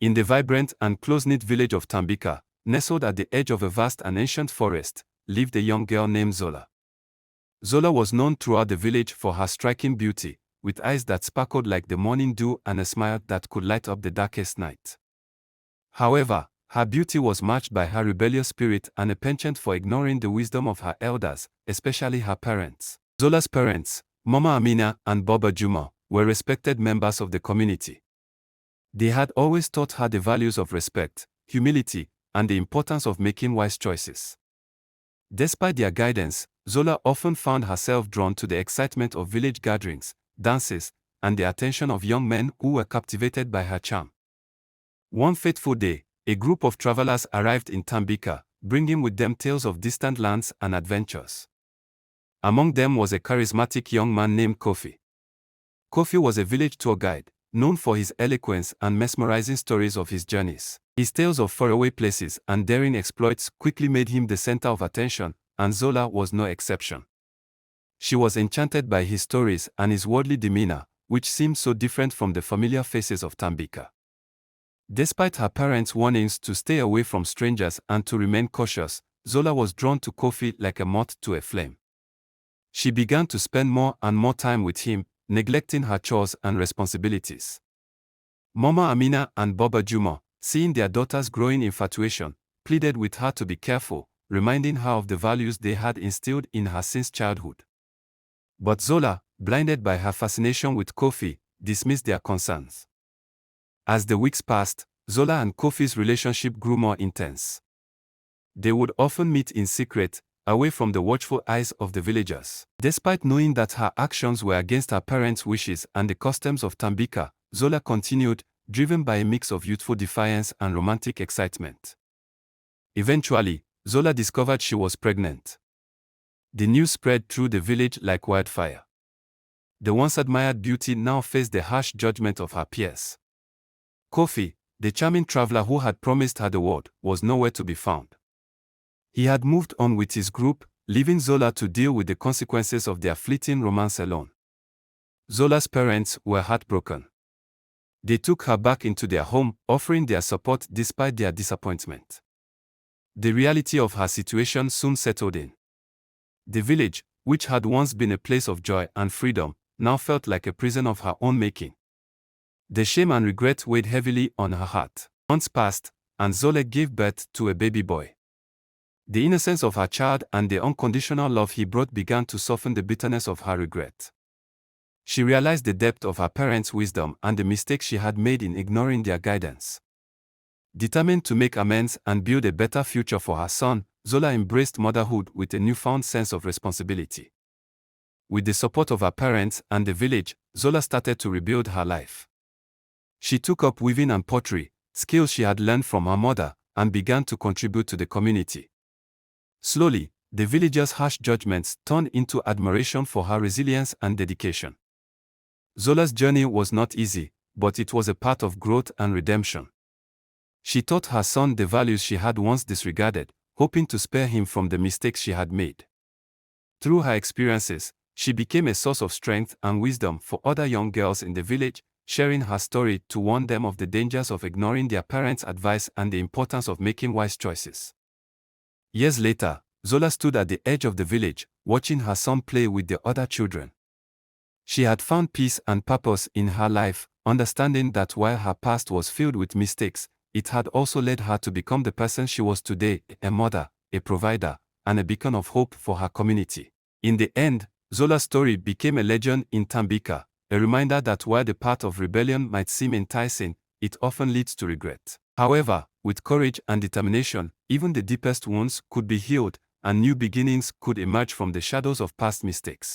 In the vibrant and close-knit village of Tambika, nestled at the edge of a vast and ancient forest, lived a young girl named Zola. Zola was known throughout the village for her striking beauty, with eyes that sparkled like the morning dew and a smile that could light up the darkest night. However, her beauty was matched by her rebellious spirit and a penchant for ignoring the wisdom of her elders, especially her parents. Zola's parents, Mama Amina and Baba Juma, were respected members of the community. They had always taught her the values of respect, humility, and the importance of making wise choices. Despite their guidance, Zola often found herself drawn to the excitement of village gatherings, dances, and the attention of young men who were captivated by her charm. One fateful day, a group of travelers arrived in Tambika, bringing with them tales of distant lands and adventures. Among them was a charismatic young man named Kofi. Kofi was a village tour guide, known for his eloquence and mesmerizing stories of his journeys. His tales of faraway places and daring exploits quickly made him the center of attention, and Zola was no exception. She was enchanted by his stories and his worldly demeanor, which seemed so different from the familiar faces of Tambika. Despite her parents' warnings to stay away from strangers and to remain cautious, Zola was drawn to Kofi like a moth to a flame. She began to spend more and more time with him, neglecting her chores and responsibilities. Mama Amina and Baba Juma, seeing their daughter's growing infatuation, pleaded with her to be careful, reminding her of the values they had instilled in her since childhood. But Zola, blinded by her fascination with Kofi, dismissed their concerns. As the weeks passed, Zola and Kofi's relationship grew more intense. They would often meet in secret, away from the watchful eyes of the villagers. Despite knowing that her actions were against her parents' wishes and the customs of Tambika, Zola continued, driven by a mix of youthful defiance and romantic excitement. Eventually, Zola discovered she was pregnant. The news spread through the village like wildfire. The once admired beauty now faced the harsh judgment of her peers. Kofi, the charming traveler who had promised her the world, was nowhere to be found. He had moved on with his group, leaving Zola to deal with the consequences of their fleeting romance alone. Zola's parents were heartbroken. They took her back into their home, offering their support despite their disappointment. The reality of her situation soon settled in. The village, which had once been a place of joy and freedom, now felt like a prison of her own making. The shame and regret weighed heavily on her heart. Months passed, and Zola gave birth to a baby boy. The innocence of her child and the unconditional love he brought began to soften the bitterness of her regret. She realized the depth of her parents' wisdom and the mistakes she had made in ignoring their guidance. Determined to make amends and build a better future for her son, Zola embraced motherhood with a newfound sense of responsibility. With the support of her parents and the village, Zola started to rebuild her life. She took up weaving and pottery, skills she had learned from her mother, and began to contribute to the community. Slowly, the villagers' harsh judgments turned into admiration for her resilience and dedication. Zola's journey was not easy, but it was a path of growth and redemption. She taught her son the values she had once disregarded, hoping to spare him from the mistakes she had made. Through her experiences, she became a source of strength and wisdom for other young girls in the village, sharing her story to warn them of the dangers of ignoring their parents' advice and the importance of making wise choices. Years later, Zola stood at the edge of the village, watching her son play with the other children. She had found peace and purpose in her life, understanding that while her past was filled with mistakes, it had also led her to become the person she was today, a mother, a provider, and a beacon of hope for her community. In the end, Zola's story became a legend in Tambika, a reminder that while the path of rebellion might seem enticing, it often leads to regret. However, with courage and determination, even the deepest wounds could be healed, and new beginnings could emerge from the shadows of past mistakes.